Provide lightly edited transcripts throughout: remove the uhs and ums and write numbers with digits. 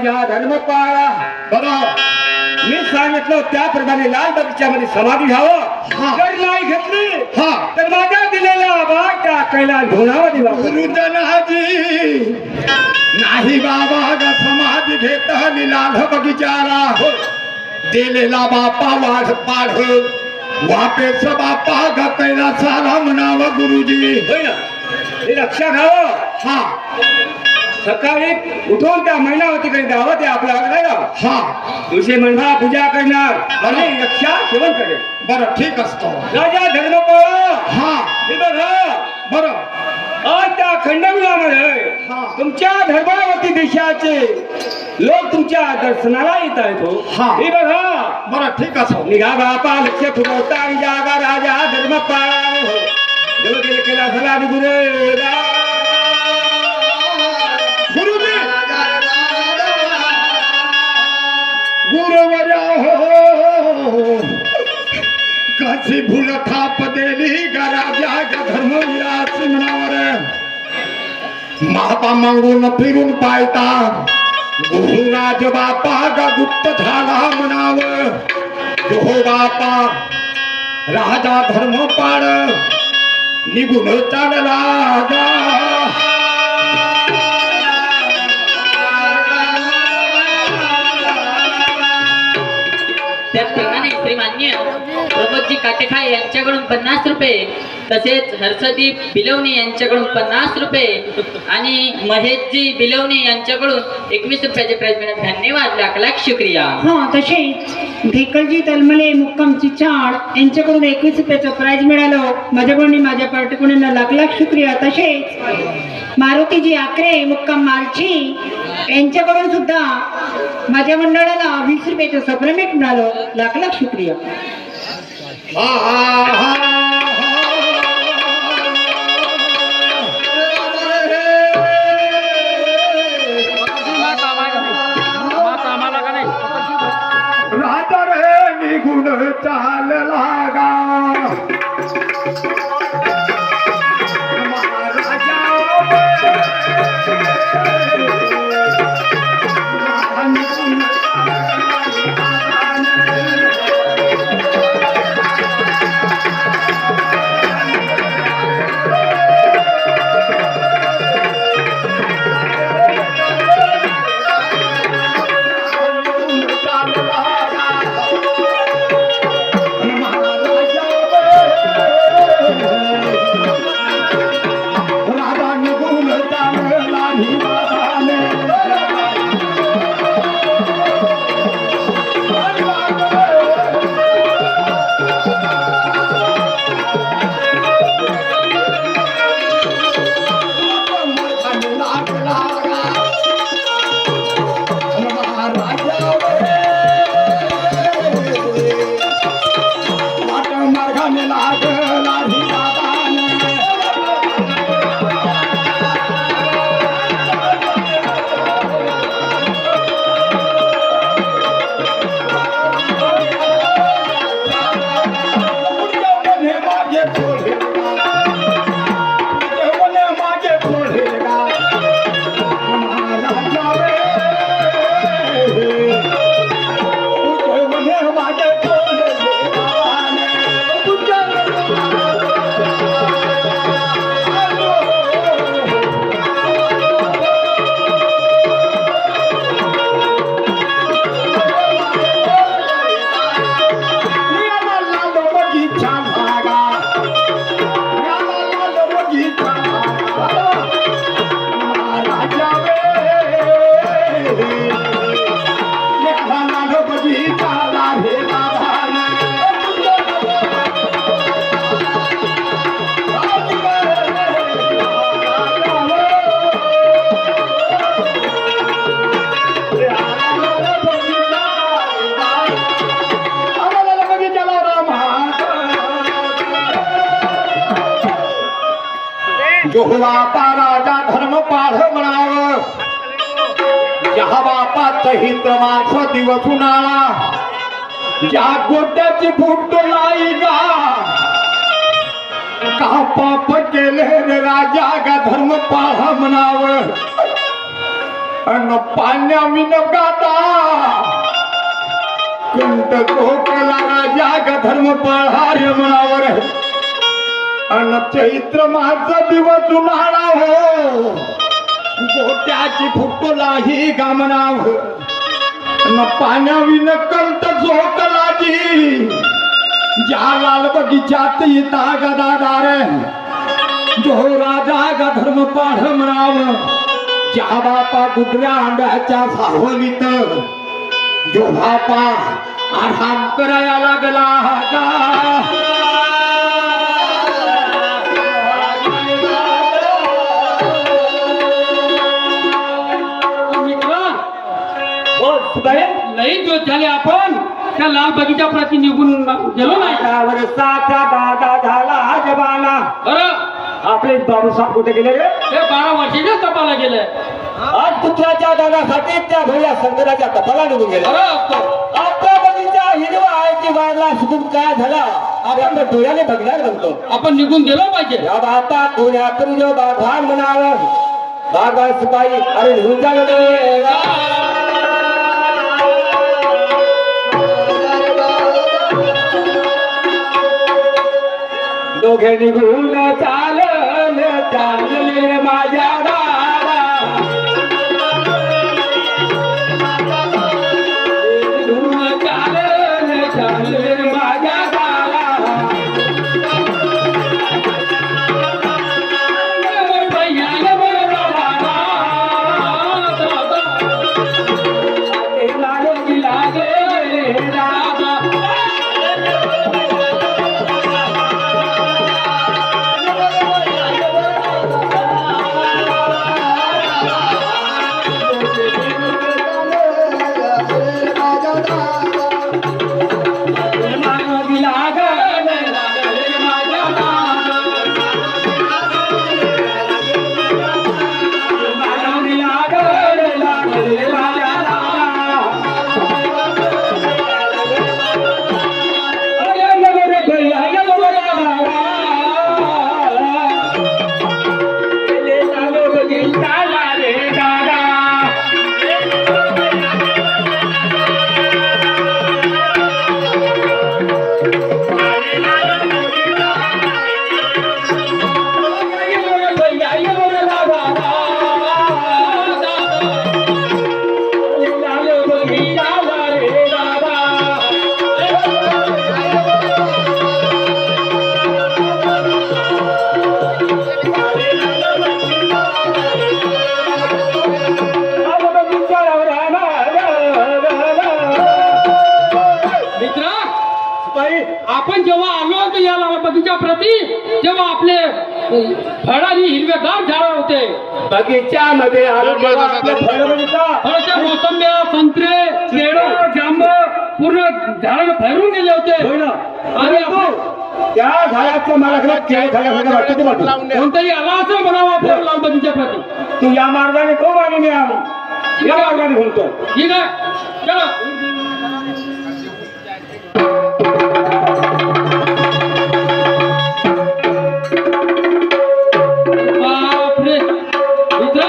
राजा धर्मपाळा बरं मी सांगितलं त्याप्रमाणे लाल बगीच्यामध्ये समाधी घ्यावं हा. जर नाही घेतली हा तर माझ्या दिलेला भाग त्या कैलास ढोणामध्ये वापर गुरुजनाजी नाही बाबा ग समाधी घेत लाल बगीचाला दिलेला बापा वाढ पाढ वापेच बापा ग कैलासाला म्हणावं गुरुजी होय ना हे लक्षात घ्यावं हा सकाळी उठून त्या मैनावतीकडे जावं ते आपल्या नाही का हा तुळशी मंडळा पूजा करणार आणि रक्षा सेवन करेल बरं ठीक असतो राजा धर्मपाळा हा हे बघा बरं आज त्या खंडविलामध्ये हा. तुमच्या धर्मावती देशाचे लोक तुमच्या दर्शनाला येत आहेत हो हा. हे बघा बरं ठीक असो निघा बापा लक्ष फुगवता आणि जागा राजा धर्मपाळा हो देवदेव केला झाला गुरुजी गुरुवर्या हो कशी भूल थाप दिली गराजा धर्मवीराच म्हणावर मापा मागून फिरून पायता गुरुराज बापा गा गुप्त झाला म्हणावं हो बापा राजा धर्मपाळ निघून चालला गा त्याचप्रमाणे श्रीमान्य प्रमोदजी काटेखाय यांच्याकडून 50 रुपये तसेच हर्षदीप बिलवणे यांच्याकडून 50 रुपये आणि महेशजी बिलवणे यांच्याकडून 21 रुपयाचे प्राइज मिळाले. धन्यवाद लाख लाख शुक्रिया. हा तसेच ढेकलजी तलमले मुक्कामची चाड यांच्याकडून 21 रुपयाचं प्राइज मिळालं. माझ्याकडून माझ्या पार्टीकडून लाख लाख शुक्रिया. तसेच मारुतीजी आकरे मुक्काम मालची यांच्याकडून सुद्धा माझ्या मंडळाला 20 रुपयाचं सप्लिमेंट मिळालं. लाख लाख शुक्रिया. हा हा हा राजा रे निघून चालला गा जो बापा राजा धर्मपाळ म्हणावं ज्या बापाच हित माझ दिवस उन्हाळा ज्या गोट्याची फुट लाई गा का पाप केले रे राजा गा धर्मपाळ म्हणावं अन पाण्या विन गाता कंठ कोकला राजा धर्म पळार मनावर अन चैत्र माझा दिवस उन्हाळा हो गोट्याची फुटला ही गामनाव न पाण्या विन कंठ झोकलाची ज्या लाल बगीचात येता गदादार जो राजा गा धर्म पाढ म्हणाव ज्या बापा गुजऱ्या आंब्याच्या सावलीत जो बापा आराम करायला लागला लई दिवस झाले आपण त्या लाल बगीचा प्रती निघून गेलो नाही वर्षाचा दादा झाला जबाला बरं आपले बाबूसाहेब कुठे गेले रे? ते 12 वर्षाच्या तपाला गेले आज पुत्राच्या दादासाठी त्या भोया संगराच्या तपाला निघून गेले बरं आपल्या बगीचा हिरवा आहे की वाढला सुटून काय झाला आपण डोळ्याने बघणार म्हणतो आपण निघून गेलो पाहिजे या बापा कोण्यातून जो बागवान म्हणावं बागा सुपाई अरे निघून जा दोघे निघून चालले माझ्या दारा निघून चालले माझ्या दारा आपण जेव्हा आलो होतो या लाल बगीचा प्रती जेव्हा आपले फळाची हिरवेगार झाड होते बगीच्यामध्ये आलो तेव्हा आपलं फळ बघितलं. फळाच्या मोसंब्या संत्रे केळं जांब पूर्ण झाडाला फैरून गेले होते होय ना? आणि आणि त्या झाडाचं मला खरं केळ झाल्यासारखं वाटतं ते वाटलं. कोणतरी आला असं म्हणावं आपल्या लाल बगीचा प्रती तू या मार्गाने खूप आणि मी आलो या मार्गाने बोलतो ठीक आहे चलो बापरे मित्रा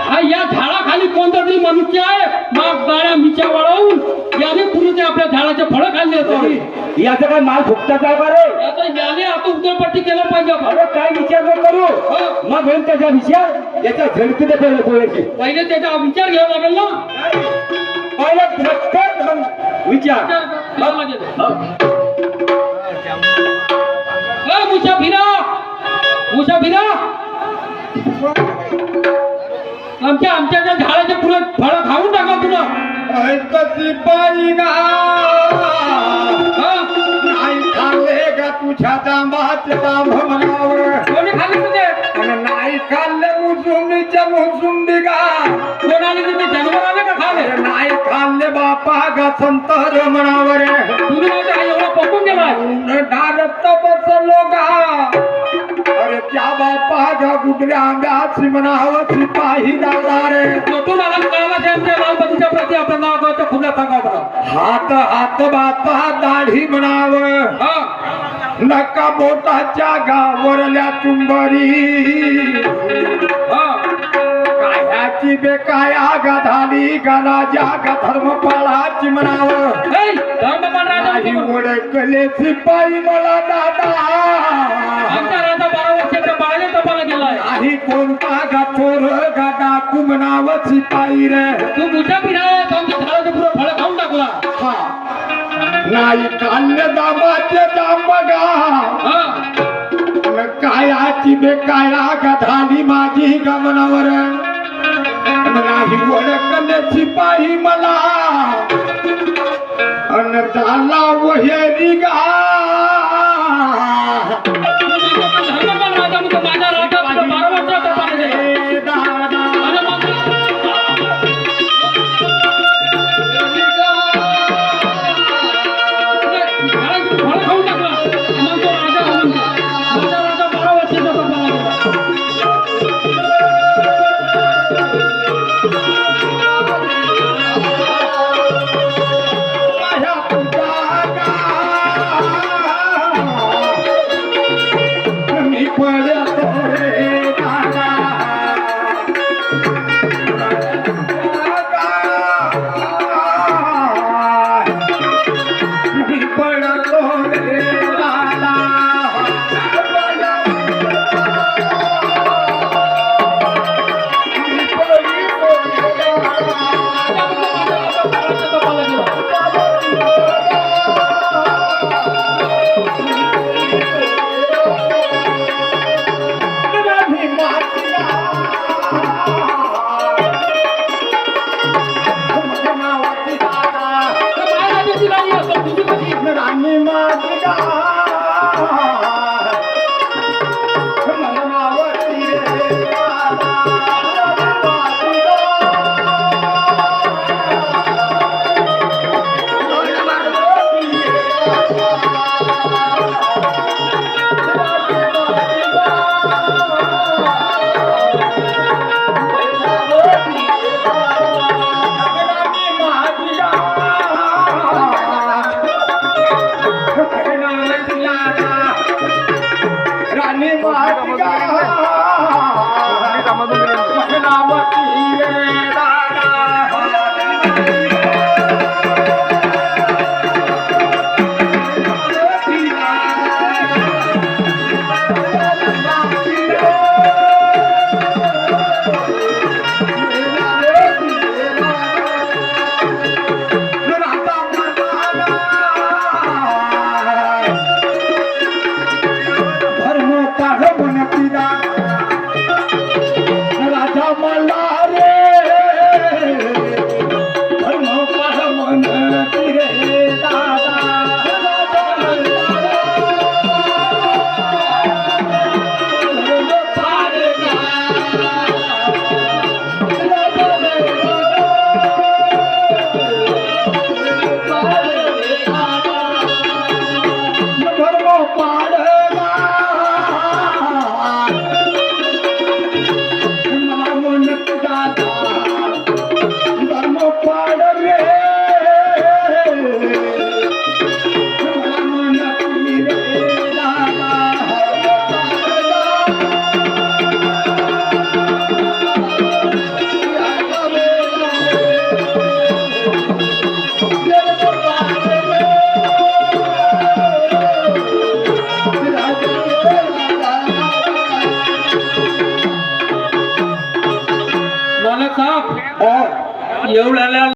हा या झाडाखाली कोणता तरी मनुष्य आहे मग गाड्या मिच्या वळवून याने पूर्ण ते आपल्या झाडाचे फळं खाल्ले होते याचा काय माल फुकटाचा आहे का रे? याचं याने आता उदरपट्टी केलं पाहिजे आपण अरे काय विचार न करू हो. मग होईल त्याचा विचार याच्या झडकी दे पहिले थोड्याशी पहिले त्याचा विचार घ्यावा लागेल ना पहिला प्रत्येक मग विचार विचार घ्यावा लागेल मुसाफिरा आमच्या त्या झाडाचे पुढे फळं खाऊन टाका पुन्हा शिपाई नाही खाल्ले का तुझ्या जांबाचे जांभ म्हणावर कोणी खाल्ले तुझे नाही खाल्ले मोसुंबीच्या मोसुंबी का कोण आले तिथे जनावर आले का खाले नाही खाल्ले बापा गा संतर म्हणावर तुम्ही नव्हते हा एवढा पकून गेला डारत बसलो गा अरे त्या बापा गा गुडल्या आंब्याची म्हणावं शिपाई दादारे कुठून आला कळाला त्यांच्या लाल बगीच्या प्रती आपलं नाव गावचं खुला सांगा बरं हात हात बापा दाढी म्हणावं हा नका बोटाच्या गावरल्या चुंबरी हा काय ह्या याची बेकाया गधाली गराजा धर्मपाळाची म्हणावं हे, धर्मपाल राजा नाही म्हणतो. ओळखले शिपाई मला दादा आमचा राजा 12 वर्षाच्या बाळाने तपाला गेलाय. नाही कोणता गाठोर गाडा कुमनाव शिपाई रे तू मोठा पिढाय आमच्या झाडाचं पुरं फळ खाऊन टाकला. हा नाही कान्य दामाचे दाम बघा हा न कायाची बेकाया गधाली माझी गमनावर नाही ओळखले शिपाई मला अन झाला वहेरी गा धर्मपाल राजा म्हणतो माझ्या राजा पुरं 12 वर्षाचा तपाला गेला. आणि मग झाडाचं फळ खाऊन टाकला. मग तो राजा म्हणतो माझा राजा 12 वर्षाचा तपाला गेला. माझ्या तुझा गा मी पडतो रे दादा मी पडतो रे दादा मी पडतो रे दादा तपाला गेला. तर माझ्या राजाची राणी असं तुझी कशी? राणी माझा मनावरती रे राणी माझा मनावरती रे दादा धर्म काढ म्हणती राजा मला रे धर्म काढ म्हणती रे दादा धर्म पाडला मला म्हणत दादा धर्म पाड रे मला म्हणत रे दादा मालक साहेब एवढ्याला